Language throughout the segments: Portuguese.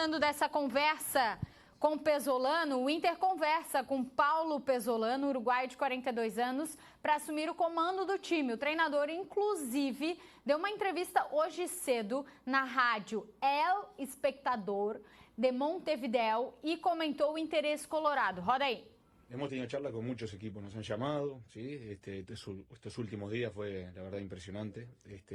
falando dessa conversa com Pezzolano, o Inter conversa com Paulo Pezzolano, uruguaio de 42 anos, para assumir o comando do time. O treinador, inclusive, deu uma entrevista hoje cedo na rádio El Espectador de Montevideo y comentou o interesse colorado. Roda aí. Hemos tenido charla con muchos equipos, nos han llamado, ¿sí? Estos últimos días fue la verdad impresionante,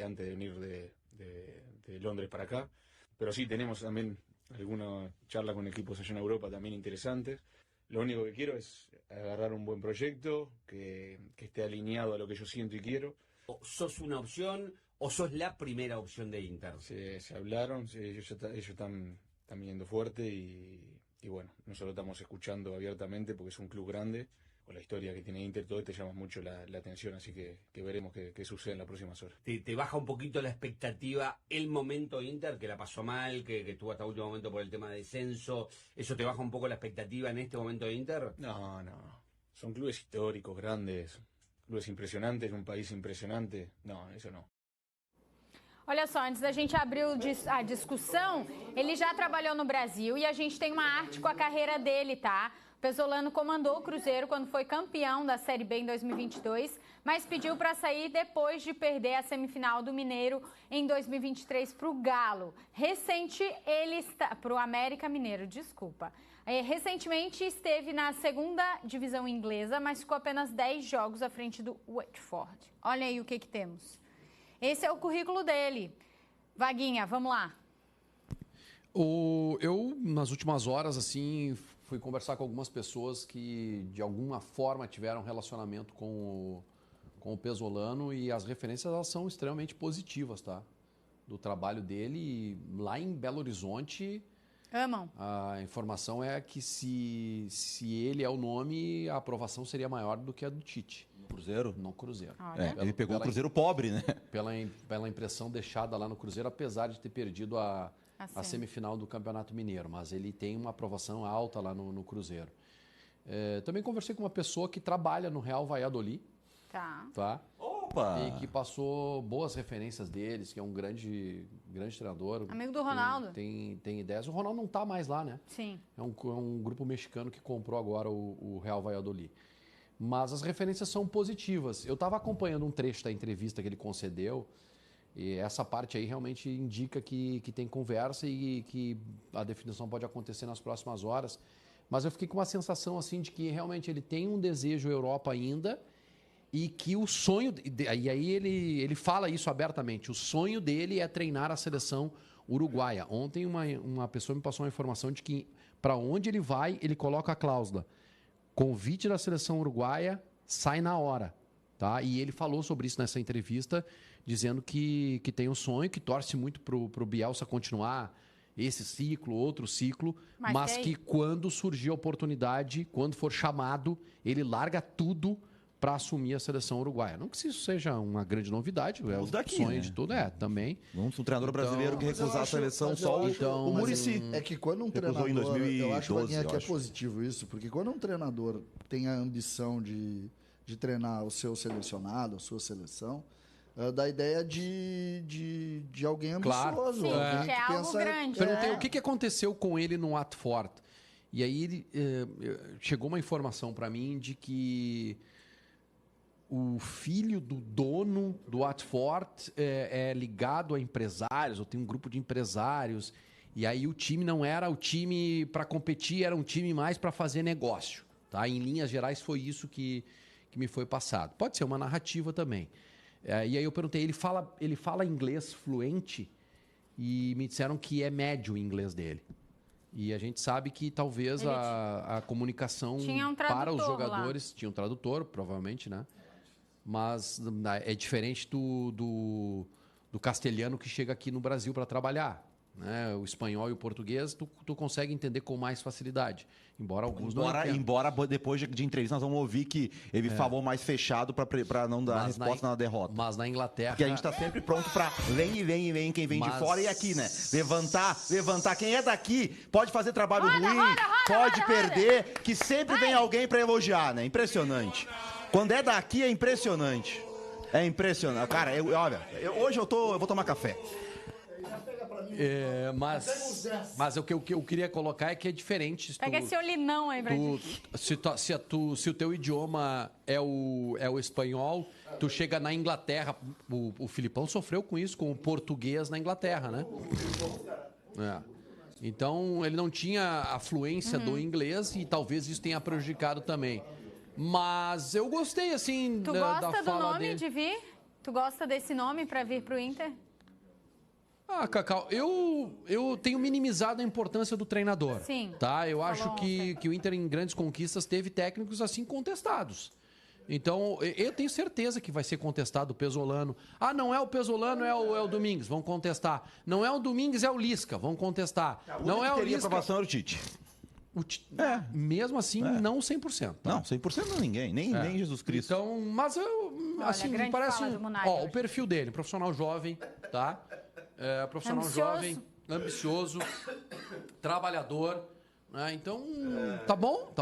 antes de venir de Londres para acá. Pero sí, tenemos también alguna charla con equipos allá en Europa también interesantes. Lo único que quiero es agarrar un buen proyecto, que esté alineado a lo que yo siento y quiero. ¿Sos una opción o sos la primera opción de Inter? Se hablaron, sí, ellos están viniendo fuerte y bueno, nosotros estamos escuchando abiertamente porque es un club grande. Con la historia que tiene Inter, todo te llama mucho la atención, así que veremos qué sucede en las próximas horas. ¿Te baja un poquito la expectativa el momento Inter, que la pasó mal, que estuvo hasta último momento por el tema de descenso? ¿Eso te baja un poco la expectativa en este momento de Inter? No. Son clubes históricos, grandes, clubes impressionantes, un país impressionante. No, eso no. Olha só, antes da gente abrir a discussão, ele já trabalhou no Brasil e a gente tem uma arte com a carreira dele, tá? Pezzolano comandou o Cruzeiro quando foi campeão da Série B em 2022, mas pediu para sair depois de perder a semifinal do Mineiro em 2023 para o Galo. Para o América Mineiro, desculpa. Recentemente esteve na segunda divisão inglesa, mas ficou apenas 10 jogos à frente do Watford. Olha aí o que temos. Esse é o currículo dele. Vaguinha, vamos lá. Eu, nas últimas horas, assim, fui conversar com algumas pessoas que, de alguma forma, tiveram relacionamento com o Pezzolano e as referências elas são extremamente positivas, tá? Do trabalho dele. E lá em Belo Horizonte, amam. A informação é que se ele é o nome, a aprovação seria maior do que a do Tite. Cruzeiro? No Cruzeiro. Ele pegou o Cruzeiro pobre, né? Pela impressão deixada lá no Cruzeiro, apesar de ter perdido a semifinal do Campeonato Mineiro, mas ele tem uma aprovação alta lá no Cruzeiro. Também conversei com uma pessoa que trabalha no Real Valladolid. Tá? Opa! E que passou boas referências deles, que é um grande treinador. Amigo do Ronaldo. Tem ideias. O Ronaldo não está mais lá, né? Sim. É um grupo mexicano que comprou agora o Real Valladolid. Mas as referências são positivas. Eu estava acompanhando um trecho da entrevista que ele concedeu e essa parte aí realmente indica que tem conversa e que a definição pode acontecer nas próximas horas. Mas eu fiquei com uma sensação assim de que realmente ele tem um desejo Europa ainda e que o sonho... E aí ele fala isso abertamente. O sonho dele é treinar a seleção uruguaia. Ontem uma pessoa me passou uma informação de que para onde ele vai, ele coloca a cláusula. Convite da seleção uruguaia sai na hora, tá? E ele falou sobre isso nessa entrevista, dizendo que tem um sonho, que torce muito pro Bielsa continuar esse ciclo, outro ciclo, mas que quando surgir a oportunidade, quando for chamado, ele larga tudo para assumir a seleção uruguaia. Não que isso seja uma grande novidade, é o sonho, né? De tudo, também. Um treinador brasileiro que recusar a seleção só o Muricy. É que quando um treinador, em 2012, eu acho que é positivo isso, porque quando um treinador tem a ambição de treinar o seu selecionado, a sua seleção, da ideia de alguém ambicioso. Sim, alguém que é algo grande. Perguntei o que aconteceu com ele no Watford. E aí chegou uma informação para mim de que o filho do dono do Watford é ligado a empresários, ou tem um grupo de empresários, e aí o time não era o time para competir, era um time mais para fazer negócio. Tá? Em linhas gerais foi isso que me foi passado. Pode ser uma narrativa também. E aí eu perguntei, ele fala inglês fluente? E me disseram que é médio o inglês dele. E a gente sabe que talvez a comunicação para os jogadores... Tinha um tradutor, provavelmente, né? Mas é diferente do castelhano que chega aqui no Brasil para trabalhar. Né? O espanhol e o português tu consegue entender com mais facilidade. Embora alguns não entendam. Embora depois de entrevista nós vamos ouvir que ele falou mais fechado para não dar resposta na derrota. Mas na Inglaterra... Porque a gente está sempre pronto para vem quem vem de fora e aqui, né? Levantar. Quem é daqui pode fazer trabalho ruim, pode perder, que sempre vem alguém para elogiar, né? Impressionante. Quando é daqui é impressionante. É impressionante. Cara, hoje eu vou tomar café. pra mim. Mas o que eu queria colocar é que é diferente. Pega esse olinão aí pra gente. Se o teu idioma é o espanhol, tu chega na Inglaterra. O Filipão sofreu com isso, com o português na Inglaterra, né? Então, ele não tinha a fluência do inglês e talvez isso tenha prejudicado também. Mas eu gostei, assim, Tu da gosta do fala nome dele. de vir? Tu gosta desse nome pra vir pro Inter? Cacau, eu tenho minimizado a importância do treinador. Sim. Tá? Eu acho ontem. que o Inter, em grandes conquistas, teve técnicos assim contestados. Então, eu tenho certeza que vai ser contestado o Pesolano. Não é o Pesolano, é o Domingues, vão contestar. Não é o Domingues, é o Lisca, vão contestar. Não é o teria Lisca. aprovação era o Tite. Mesmo assim, não 100%. Tá? Não, 100% não ninguém, nem Jesus Cristo. Então, mas assim, grande parece fala do Munari o hoje. perfil dele, profissional jovem, tá? Profissional Ambicioso. jovem, ambicioso, trabalhador, né? Então, tá bom.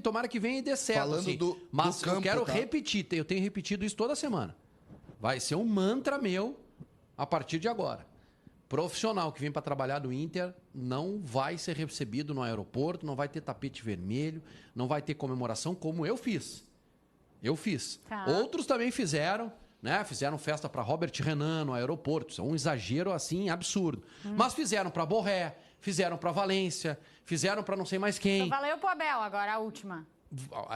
Tomara que venha e dê certo, Falando assim. do Mas eu campo, quero tá? repetir, eu tenho repetido isso toda semana. Vai ser um mantra meu a partir de agora. Profissional que vem para trabalhar no Inter não vai ser recebido no aeroporto, não vai ter tapete vermelho, não vai ter comemoração como eu fiz. Tá. Outros também fizeram, né? Fizeram festa para Robert Renan no aeroporto. Isso é um exagero assim absurdo. Mas fizeram para Borré, fizeram para Valência, fizeram para não sei mais quem. Então valeu pro Abel agora, a última.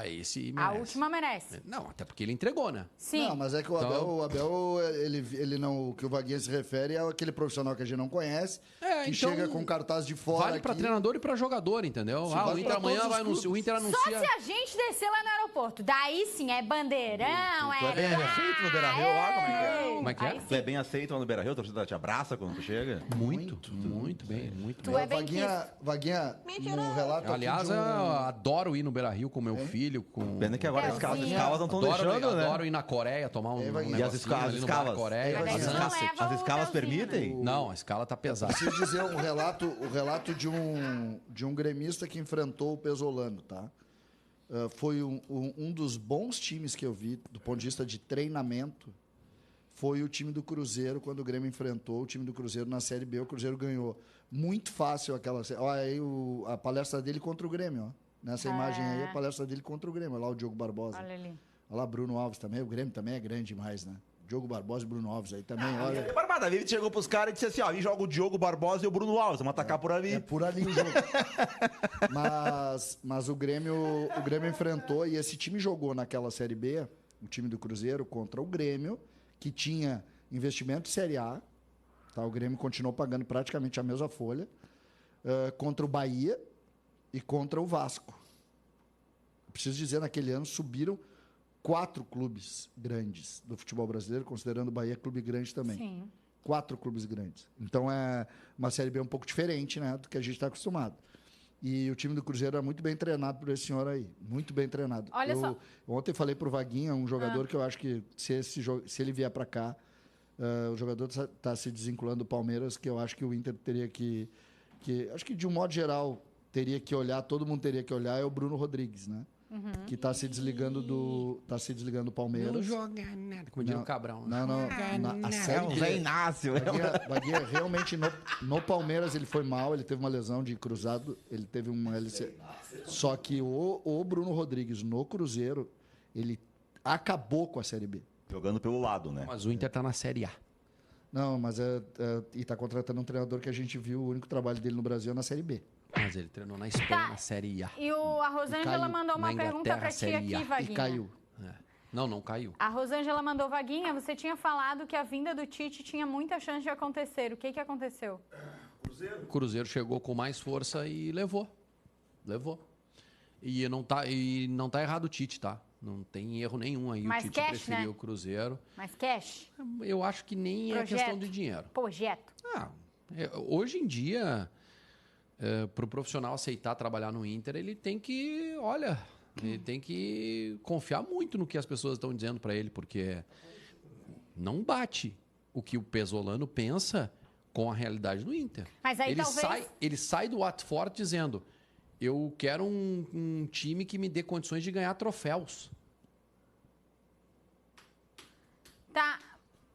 Esse A merece. última merece. Não, até porque ele entregou, né? Sim. Não, mas é que o Abel, ele não, o que o Vaguinha se refere é aquele profissional que a gente não conhece, que então, chega com cartaz de fora. Vale para aqui. treinador e para jogador, entendeu? Sim, O vale Inter pra amanhã todos os vai anunciar. O clubes. Inter Só anuncia. se a gente descer lá no aeroporto. Daí sim, é bandeirão, Tu é bem aceito no Beira-Rio lá, como é que é? Como é que é? Aí Tu é bem aceito lá no Beira-Rio, a torcida te abraça quando tu chega? Muito bem, muito Tu bem. é bem Vaguinha, no relato aqui Aliás, de eu adoro ir no Beira-Rio com meu filho, com... Pena que agora as escalas não estão deixando, né? Adoro ir na Coreia, tomar um E as negocinho ali no bar escalas? Coreia. Mas Mas não não, leva As o escalas hotelzinho, permitem? não, a escala tá pesada. Preciso dizer um relato de um gremista que enfrentou o Pesolano, tá? Foi um dos bons times que eu vi, do ponto de vista de treinamento, foi o time do Cruzeiro, quando o Grêmio enfrentou o time do Cruzeiro na Série B. O Cruzeiro ganhou muito fácil aquela... Olha aí a palestra dele contra o Grêmio, ó. Nessa imagem aí, a palestra dele contra o Grêmio. Olha lá o Diogo Barbosa. Olha ali. Olha lá Bruno Alves também. O Grêmio também é grande demais, né? Diogo Barbosa e Bruno Alves aí também, olha... Barbada, David chegou pros caras e disse assim, ó, aí joga o Diogo Barbosa e o Bruno Alves, vamos atacar por ali. É por ali o jogo. Mas o Grêmio enfrentou e esse time jogou naquela Série B, o time do Cruzeiro, contra o Grêmio, que tinha investimento em Série A. Tá? O Grêmio continuou pagando praticamente a mesma folha. Contra o Bahia e contra o Vasco. Preciso dizer, naquele ano subiram 4 clubes grandes do futebol brasileiro, considerando o Bahia clube grande também. Sim. 4 clubes grandes. Então é uma Série B um pouco diferente, né, do que a gente está acostumado. E o time do Cruzeiro é muito bem treinado por esse senhor aí. Muito bem treinado. Olha só. Ontem falei pro Vaguinha, um jogador que eu acho que se ele vier para cá, o jogador está se desvinculando do Palmeiras, que eu acho que o Inter teria que... Acho que de um modo geral teria que olhar, todo mundo teria que olhar, é o Bruno Rodrigues, né? Que está se desligando do Palmeiras. Não joga nada, como diria o Cabrão. A série O Zé Inácio. Vaguinha, realmente, no Palmeiras ele foi mal, ele teve uma lesão de cruzado, ele teve uma LC. Só que o Bruno Rodrigues, no Cruzeiro, ele acabou com a Série B. Jogando pelo lado, né? Mas o Inter tá na Série A. Não, mas e está contratando um treinador que a gente viu, o único trabalho dele no Brasil é na Série B. Mas ele treinou na Espanha, na Série A. E a Rosângela caiu. mandou uma Na pergunta Inglaterra, pra ti Série A. aqui, Vaguinha. E caiu. Não caiu. A Rosângela mandou, Vaguinha, você tinha falado que a vinda do Tite tinha muita chance de acontecer. O que aconteceu? O Cruzeiro chegou com mais força e levou. E não tá errado o Tite, tá? Não tem erro nenhum aí. Mais o Tite cash, preferiu né? o Cruzeiro. Mas cash? Eu acho que nem é questão de dinheiro. Projeto. Hoje em dia, para o profissional aceitar trabalhar no Inter, ele tem que, ele tem que confiar muito no que as pessoas estão dizendo para ele, porque não bate o que o Pesolano pensa com a realidade do Inter. Mas aí Ele sai do Watford dizendo: eu quero um time que me dê condições de ganhar troféus. Tá.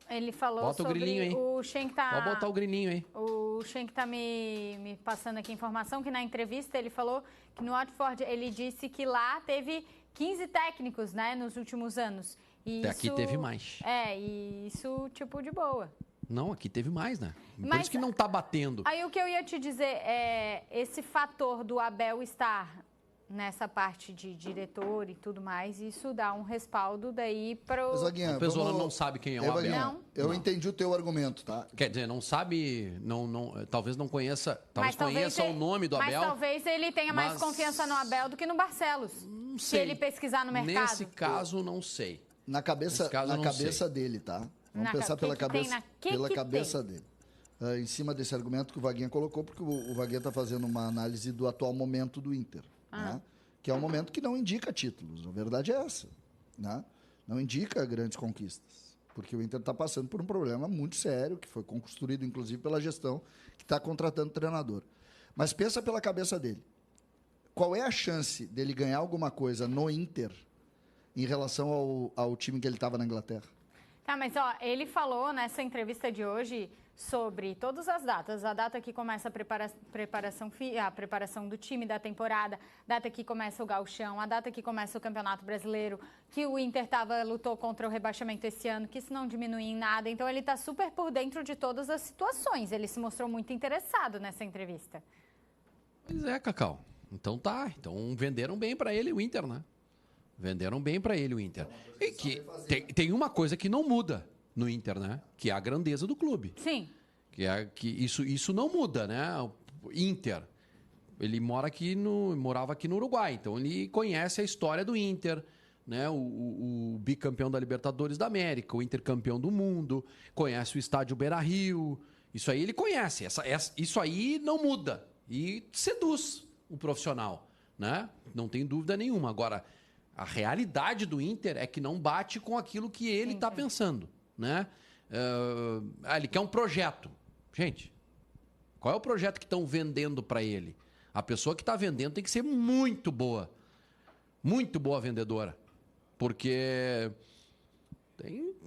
Ele falou Bota sobre o grilinho aí. o Schenk tá... Pode botar o grilinho aí. O Schenk tá me passando aqui informação que na entrevista ele falou que no Watford ele disse que lá teve 15 técnicos, né, nos últimos anos. E aqui teve mais. E isso, tipo, de boa. Não, aqui teve mais, né? Por Mas isso que não tá batendo. Aí o que eu ia te dizer é esse fator do Abel estar nessa parte de diretor e tudo mais, isso dá um respaldo daí para o... O Pesolano não sabe quem é o Abel. Não? Eu entendi o teu argumento, tá? Quer dizer, não sabe, talvez não conheça, talvez conheça o nome do Abel. Mas talvez ele tenha mais confiança no Abel do que no Barcelos. Não sei. Se ele pesquisar no mercado. Nesse caso, não sei. Na cabeça dele, tá? Vamos pensar pela cabeça dele. Em cima desse argumento que o Vaguinha colocou, porque o Vaguinha está fazendo uma análise do atual momento do Inter, né? Que é um momento que não indica títulos. A verdade é essa, né? Não indica grandes conquistas, porque o Inter está passando por um problema muito sério, que foi construído, inclusive, pela gestão que está contratando o treinador. Mas pensa pela cabeça dele. Qual é a chance dele ganhar alguma coisa no Inter em relação ao time que ele estava na Inglaterra? Tá, mas ele falou nessa entrevista de hoje sobre todas as datas. A data que começa a preparação do time da temporada, data que começa o Gauchão, a data que começa o Campeonato Brasileiro, que o Inter lutou contra o rebaixamento esse ano, que isso não diminui em nada. Então ele está super por dentro de todas as situações. Ele se mostrou muito interessado nessa entrevista. Pois é, Cacau. Então tá. Então venderam bem para ele o Inter, né? Venderam bem para ele o Inter. E que tem uma coisa que não muda no Inter, né? Que é a grandeza do clube. Sim. Que isso não muda, né? O Inter, ele morava aqui no Uruguai, então ele conhece a história do Inter, né? O bicampeão da Libertadores da América, o Inter campeão do mundo, conhece o estádio Beira-Rio. Isso aí ele conhece. Isso aí não muda e seduz o profissional, né? Não tem dúvida nenhuma. Agora, a realidade do Inter é que não bate com aquilo que ele está pensando, né? Ele quer um projeto. Gente, qual é o projeto que estão vendendo para ele? A pessoa que está vendendo tem que ser muito boa vendedora, porque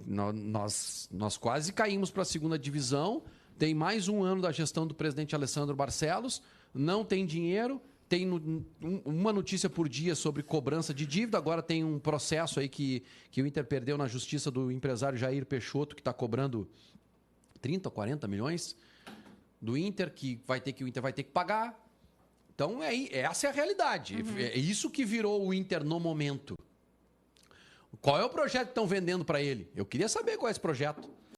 nós quase caímos para a segunda divisão. Tem mais um ano da gestão do presidente Alessandro Barcelos, não tem dinheiro. Tem uma notícia por dia sobre cobrança de dívida. Agora tem um processo aí que o Inter perdeu na justiça do empresário Jair Peixoto, que está cobrando 30 ou 40 milhões do Inter, que o Inter vai ter que pagar. Então, essa é a realidade. É isso que virou o Inter no momento. Qual é o projeto que estão vendendo para ele? Eu queria saber qual é esse projeto.